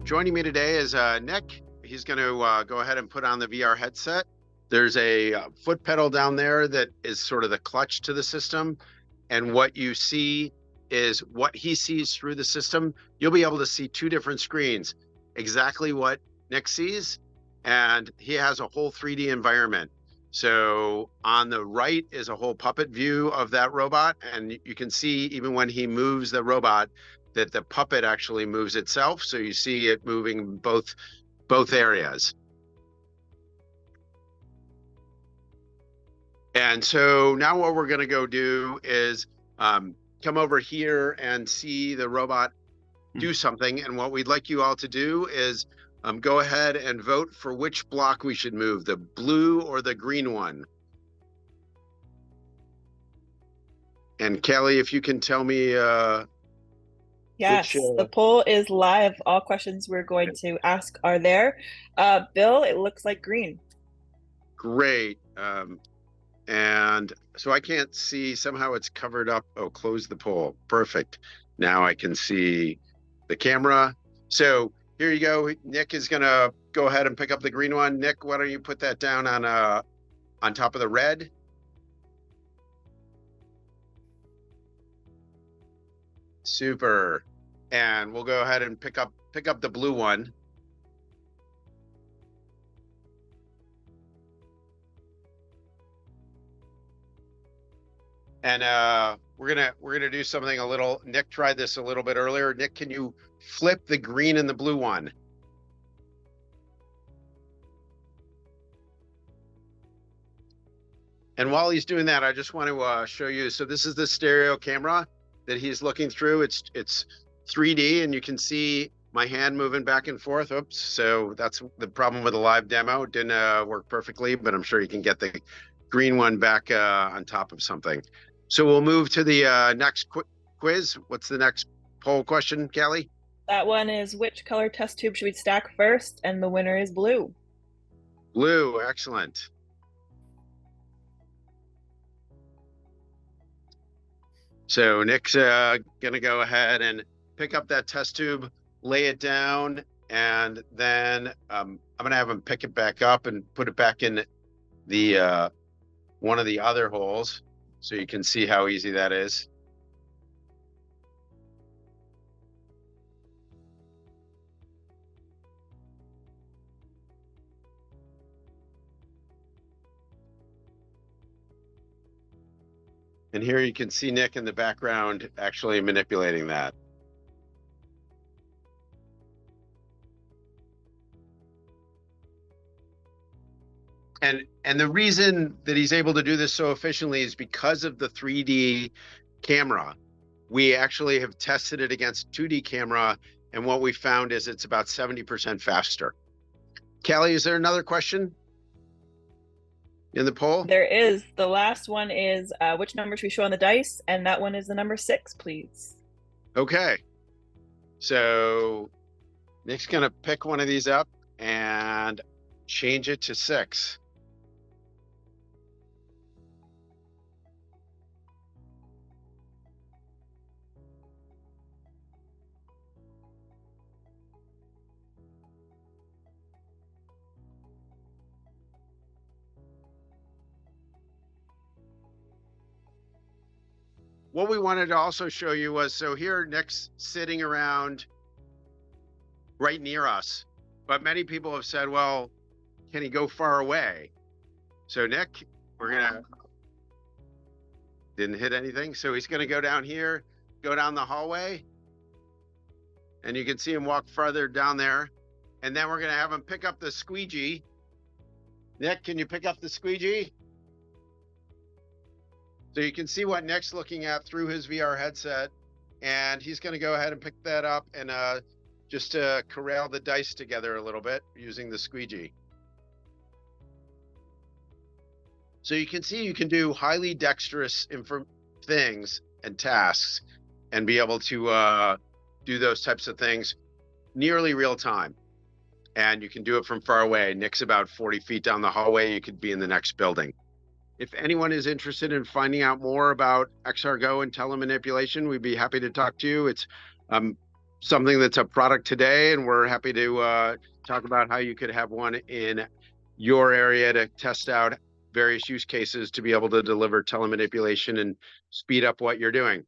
Joining me today is Nick. He's going to go ahead and put on the VR headset. There's a foot pedal down there that is sort of the clutch to the system. And what you see is what he sees through the system. You'll be able to see two different screens, exactly what Nick sees. And he has a whole 3D environment. So on the right is a whole puppet view of that robot. And you can see even when he moves the robot, that the puppet actually moves itself. So you see it moving both areas. And so now what we're going to go do is come over here and see the robot do something. And what we'd like you all to do is go ahead and vote for which block we should move, the blue or the green one. And Kelly, if you can tell me Yes, the poll is live. All questions we're going to ask are there. Bill, it looks like green. Great. And so I can't see, somehow it's covered up. Oh, close the poll. Perfect. Now I can see the camera. So here you go. Nick is going to go ahead and pick up the green one. Nick, why don't you put that down on top of the red? Super. And we'll go ahead and pick up the blue one. And we're gonna do something a little. Nick tried this a little bit earlier. Nick, can you flip the green and the blue one? And while he's doing that, I just want to show you. So this is the stereo camera that he's looking through. It's 3D, and you can see my hand moving back and forth. Oops. So that's the problem with a live demo. It didn't work perfectly, but I'm sure you can get the green one back on top of something. So we'll move to the next quiz. What's the next poll question, Callie? That one is, which color test tube should we stack first? And the winner is blue. Blue, excellent. So Nick's gonna go ahead and pick up that test tube, lay it down, and then I'm gonna have him pick it back up and put it back in the one of the other holes, so you can see how easy that is. And here you can see Nick in the background actually manipulating that. And the reason that he's able to do this so efficiently is because of the 3D camera. We actually have tested it against 2D camera, and what we found is it's about 70% faster. Callie, is there another question in the poll? There is. The last one is, which number should we show on the dice? And that one is the number 6, please. Okay. So Nick's gonna pick one of these up and change it to 6. What we wanted to also show you was, so here Nick's sitting around right near us, but many people have said, well, can he go far away? So Nick, didn't hit anything. So he's gonna go down here, go down the hallway, and you can see him walk farther down there. And then we're gonna have him pick up the squeegee. Nick, can you pick up the squeegee? So you can see what Nick's looking at through his VR headset, and he's going to go ahead and pick that up and just to corral the dice together a little bit using the squeegee. So you can see you can do highly dexterous things and tasks and be able to do those types of things nearly real time. And you can do it from far away. Nick's about 40 feet down the hallway. You could be in the next building. If anyone is interested in finding out more about XRGo and telemanipulation, we'd be happy to talk to you. It's something that's a product today, and we're happy to talk about how you could have one in your area to test out various use cases to be able to deliver telemanipulation and speed up what you're doing.